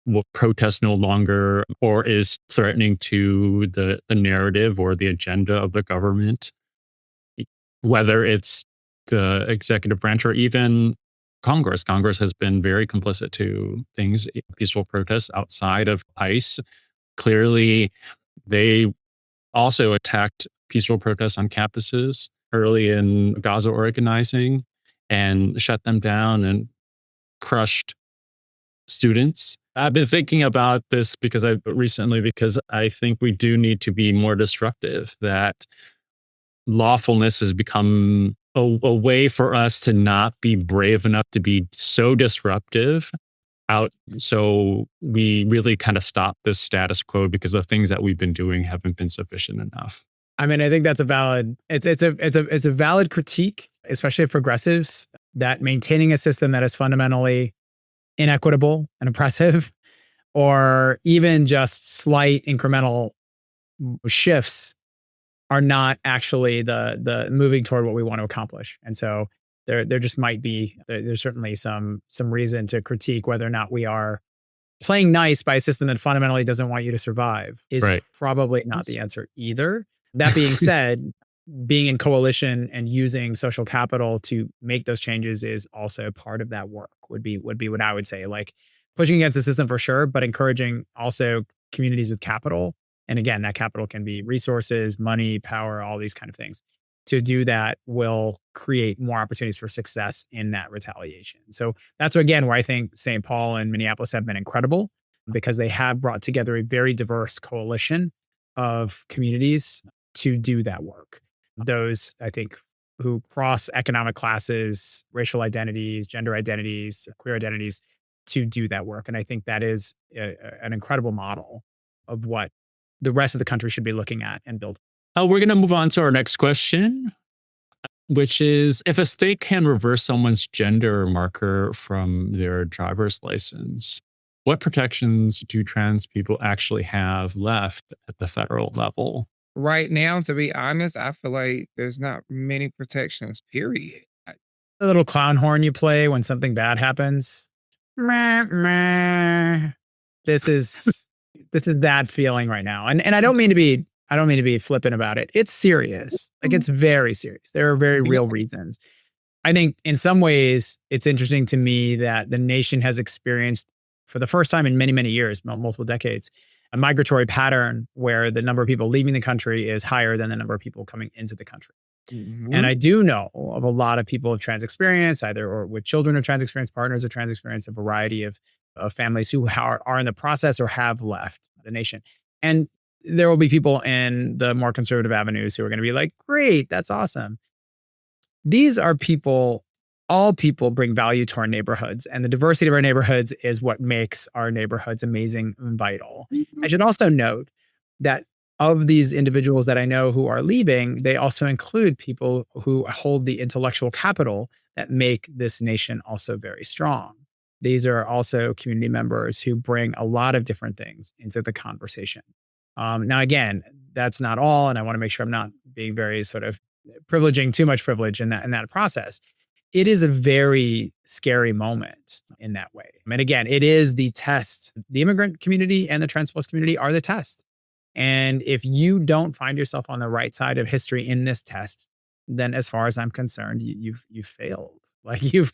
Speaker 4: will protest no longer or is threatening to the narrative or the agenda of the government, whether it's the executive branch or even Congress. Congress has been very complicit to things, peaceful protests outside of ICE. Clearly, they also attacked peaceful protests on campuses early in Gaza organizing and shut them down and crushed students. I've been thinking about this because I think we do need to be more disruptive, that lawfulness has become a way for us to not be brave enough to be so disruptive out. So we really kind of stop this status quo because the things that we've been doing haven't been sufficient enough.
Speaker 3: I mean, I think that's a valid critique, especially of progressives, that maintaining a system that is fundamentally inequitable and oppressive, or even just slight incremental shifts, are not actually the moving toward what we want to accomplish. And so there just might be, there's certainly some reason to critique whether or not we are playing nice by a system that fundamentally doesn't want you to survive is
Speaker 4: Right.
Speaker 3: Probably not the answer either. That being said, being in coalition and using social capital to make those changes is also part of that work, would be what I would say. Like pushing against the system for sure, but encouraging also communities with capital. And again, that capital can be resources, money, power, all these kind of things. To do that will create more opportunities for success in that retaliation. So that's again where I think St. Paul and Minneapolis have been incredible, because they have brought together a very diverse coalition of communities to do that work. Those, I think, who cross economic classes, racial identities, gender identities, queer identities, to do that work. And I think that is an incredible model of what the rest of the country should be looking at and building.
Speaker 4: We're going to move on to our next question, which is, if a state can reverse someone's gender marker from their driver's license, what protections do trans people actually have left at the federal level?
Speaker 1: Right now, to be honest, I feel like there's not many protections, period.
Speaker 3: The little clown horn you play when something bad happens. Meh, meh. This is that feeling right now. And I don't mean to be flippant about it. It's serious. Like, it's very serious. There are very real reasons. I think in some ways it's interesting to me that the nation has experienced, for the first time in many, many years, multiple decades, a migratory pattern where the number of people leaving the country is higher than the number of people coming into the country. Mm-hmm. And I do know of a lot of people of trans experience, either or with children of trans experience, partners of trans experience, a variety of families who are in the process or have left the nation. And there will be people in the more conservative avenues who are going to be like, great, that's awesome. These are people, all people bring value to our neighborhoods, and the diversity of our neighborhoods is what makes our neighborhoods amazing and vital. Mm-hmm. I should also note that of these individuals that I know who are leaving, they also include people who hold the intellectual capital that make this nation also very strong. These are also community members who bring a lot of different things into the conversation. Now, again, that's not all. And I want to make sure I'm not being very sort of privileging too much privilege in that process. It is a very scary moment in that way. And again, it is the test. The immigrant community and the trans plus community are the test. And if you don't find yourself on the right side of history in this test, then as far as I'm concerned, you've failed. Like you've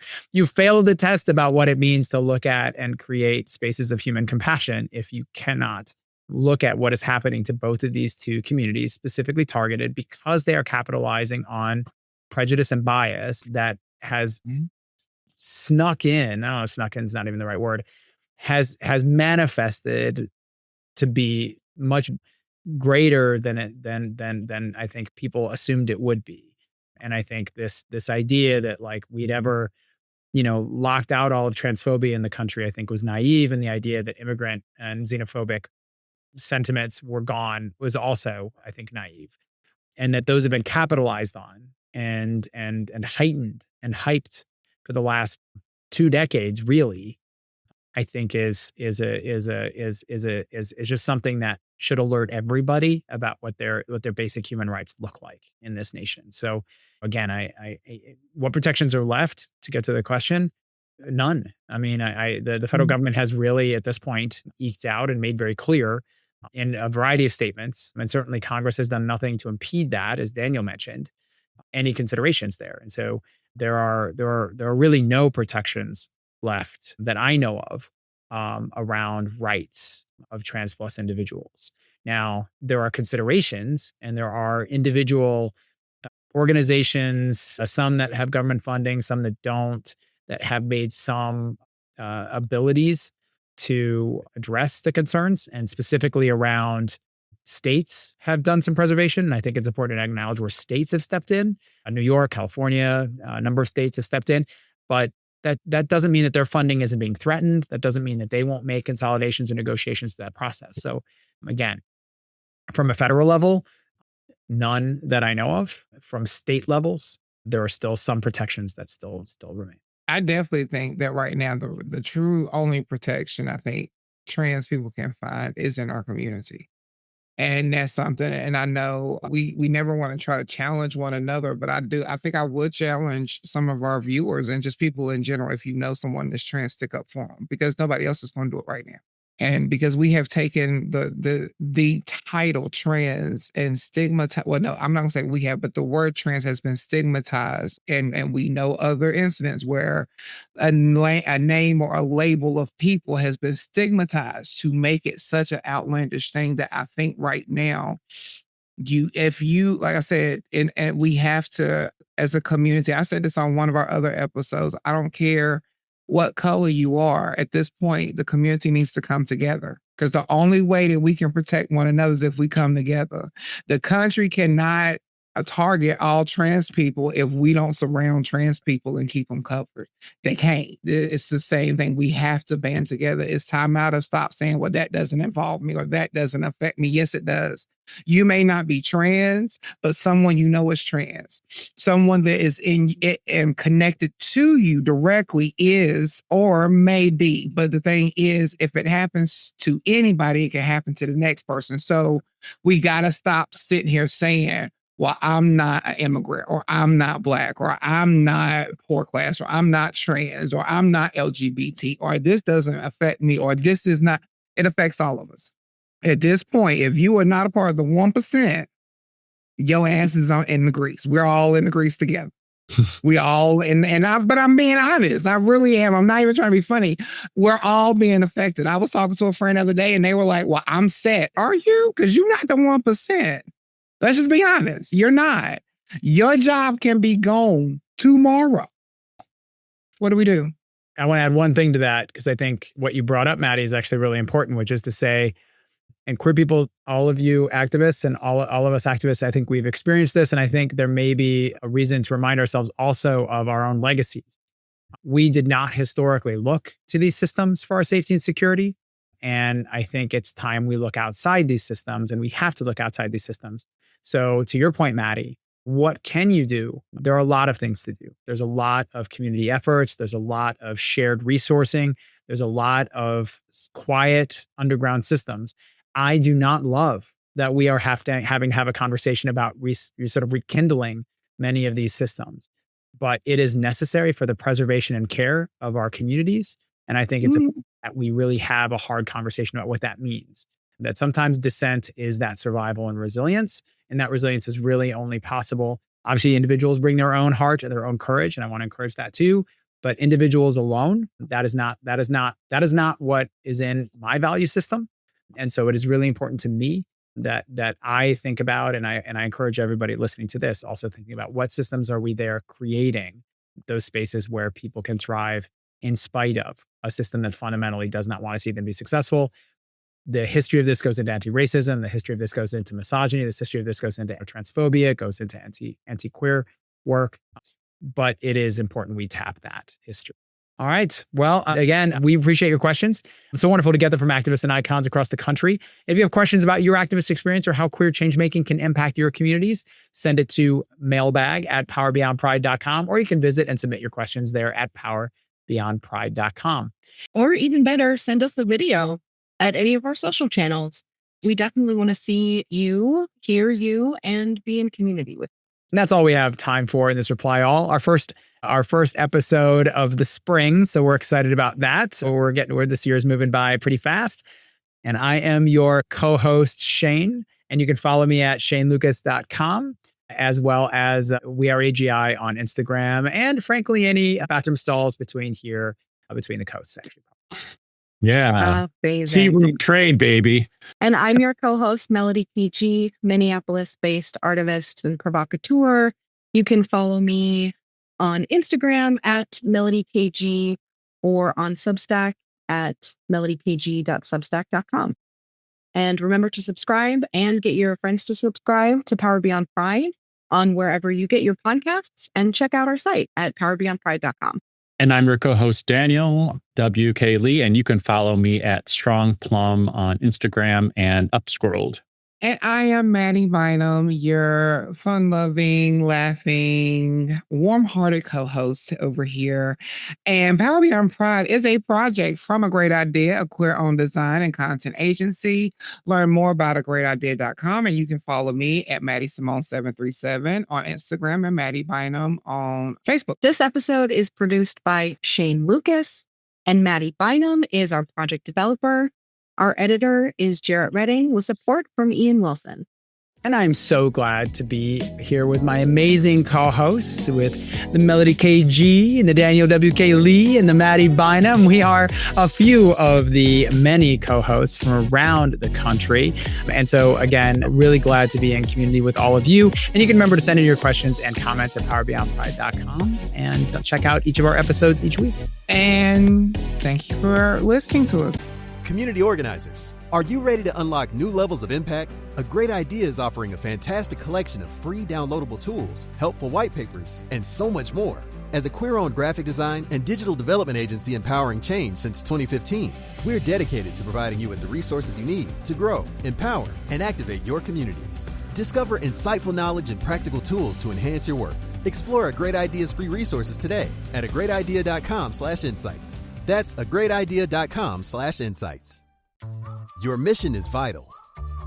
Speaker 3: failed the test about what it means to look at and create spaces of human compassion if you cannot look at what is happening to both of these two communities, specifically targeted because they are capitalizing on prejudice and bias that has snuck in. I don't know, snuck in is not even the right word, has manifested to be much greater than I think people assumed it would be. And I think this idea that like we'd ever, locked out all of transphobia in the country, I think was naive. And the idea that immigrant and xenophobic sentiments were gone was also, I think, naive. And that those have been capitalized on and heightened and hyped for the last 2 decades, really, I think is just something that should alert everybody about what their basic human rights look like in this nation. So again, I what protections are left, to get to the question? None. I mean, the federal government has really at this point eked out and made very clear in a variety of statements, and certainly Congress has done nothing to impede that, as Daniel mentioned, any considerations there. And so there are really no protections left that I know of around rights of trans plus individuals. Now, there are considerations and there are individual organizations, some that have government funding, some that don't, that have made some abilities to address the concerns, and specifically around states have done some preservation. And I think it's important to acknowledge where states have stepped in. New York, California, a number of states have stepped in, but that doesn't mean that their funding isn't being threatened. That doesn't mean that they won't make consolidations and negotiations to that process. So again, from a federal level, none that I know of. From state levels, there are still some protections that still remain.
Speaker 1: I definitely think that right now, the true only protection I think trans people can find is in our community. And that's something, and I know we never want to try to challenge one another, but I think I would challenge some of our viewers and just people in general. If you know someone that's trans, stick up for them, because nobody else is going to do it right now. And because we have taken the title trans and stigmatized, well, no, I'm not gonna say we have, but the word trans has been stigmatized. And we know other incidents where a name or a label of people has been stigmatized to make it such an outlandish thing that I think right now, if you, like I said, and we have to, as a community, I said this on one of our other episodes, I don't care what color you are. At this point, the community needs to come together, because the only way that we can protect one another is if we come together. The country cannot target all trans people if we don't surround trans people and keep them covered. They can't. It's the same thing. We have to band together. It's time out of stop saying, well, that doesn't involve me or that doesn't affect me. Yes, it does. You may not be trans, but someone you know is trans. Someone that is in it and connected to you directly is or may be. But the thing is, if it happens to anybody, it can happen to the next person. So we got to stop sitting here saying, well, I'm not an immigrant, or I'm not Black, or I'm not poor class, or I'm not trans, or I'm not LGBT, or this doesn't affect me, or this is not. It affects all of us. At this point, if you are not a part of the 1%, your ass is in the grease. We're all in the grease together. We all, but I'm being honest. I really am. I'm not even trying to be funny. We're all being affected. I was talking to a friend the other day and they were like, well, I'm set. Are you? Because you're not the 1%. Let's just be honest. You're not. Your job can be gone tomorrow. What do we do?
Speaker 3: I want to add one thing to that, because I think what you brought up, Mattie, is actually really important, which is to say, and queer people, all of you activists and all of us activists, I think we've experienced this. And I think there may be a reason to remind ourselves also of our own legacies. We did not historically look to these systems for our safety and security. And I think it's time we look outside these systems, and we have to look outside these systems. So to your point, Mattie, what can you do? There are a lot of things to do. There's a lot of community efforts. There's a lot of shared resourcing. There's a lot of quiet underground systems. I do not love that we are having to have a conversation about sort of rekindling many of these systems. But it is necessary for the preservation and care of our communities. And I think it's important that we really have a hard conversation about what that means. That sometimes dissent is that survival and resilience. And that resilience is really only possible. Obviously, individuals bring their own heart and their own courage, and I want to encourage that too. But individuals alone, that is not what is in my value system. And so it is really important to me that I think about, and I encourage everybody listening to this also thinking about what systems are we there creating those spaces where people can thrive in spite of a system that fundamentally does not want to see them be successful. The history of this goes into anti-racism. The history of this goes into misogyny. The history of this goes into transphobia. It goes into anti-queer work. But it is important we tap that history. All right. Well, again, we appreciate your questions. It's so wonderful to get them from activists and icons across the country. If you have questions about your activist experience or how queer change making can impact your communities, send it to mailbag@powerbeyondpride.com, or you can visit and submit your questions there at powerbeyondpride.com.
Speaker 2: Or even better, send us a video at any of our social channels. We definitely want to see you, hear you, and be in community with you.
Speaker 3: And that's all we have time for in this Reply All. Our first episode of the spring. So we're excited about that. So we're getting where this year is moving by pretty fast. And I am your co-host, Shane. And you can follow me at shanelukas.com, as well as We Are AGI on Instagram. And frankly, any bathroom stalls between the coasts, actually.
Speaker 4: Yeah. Tea room trade, baby.
Speaker 2: And I'm your co-host, Melodie KG, Minneapolis-based artivist and provocateur. You can follow me on Instagram at Melodie KG or on Substack at melodiekg.substack.com. And remember to subscribe and get your friends to subscribe to Power Beyond Pride on wherever you get your podcasts, and check out our site at powerbeyondpride.com.
Speaker 4: And I'm your co-host, Daniel W.K. Lee, and you can follow me at Strong Plum on Instagram and Upscrolled.
Speaker 1: And I am Mattie Bynum, your fun-loving, laughing, warm-hearted co-host over here. And Power Beyond Pride is a project from A Great Idea, a queer-owned design and content agency. Learn more about agreatidea.com, and you can follow me at MattieSimone737 on Instagram and Mattie Bynum on Facebook.
Speaker 2: This episode is produced by Shane Lukas, and Mattie Bynum is our project developer. Our editor is Jarrett Redding, with support from Ian Wilson.
Speaker 3: And I'm so glad to be here with my amazing co-hosts, with the Melodie KG and the Daniel W.K. Lee and the Mattie Bynum. We are a few of the many co-hosts from around the country. And so, again, really glad to be in community with all of you. And you can remember to send in your questions and comments at powerbeyondpride.com and check out each of our episodes each week.
Speaker 1: And thank you for listening to us.
Speaker 8: Community organizers, are you ready to unlock new levels of impact? A Great Idea is offering a fantastic collection of free downloadable tools, helpful white papers, and so much more. As a queer-owned graphic design and digital development agency empowering change since 2015, we're dedicated to providing you with the resources you need to grow, empower, and activate your communities. Discover insightful knowledge and practical tools to enhance your work. Explore A Great Idea's free resources today at agreatidea.com/insights. That's agreatidea.com/insights. Your mission is vital.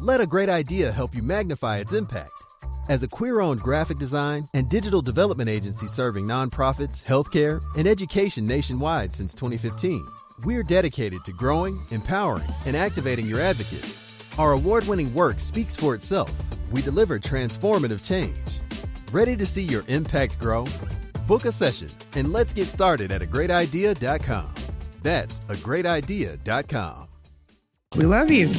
Speaker 8: Let A Great Idea help you magnify its impact. As a queer-owned graphic design and digital development agency serving nonprofits, healthcare, and education nationwide since 2015, we're dedicated to growing, empowering, and activating your advocates. Our award-winning work speaks for itself. We deliver transformative change. Ready to see your impact grow? Book a session and let's get started at agreatidea.com. That's agreatidea.com.
Speaker 1: We love you.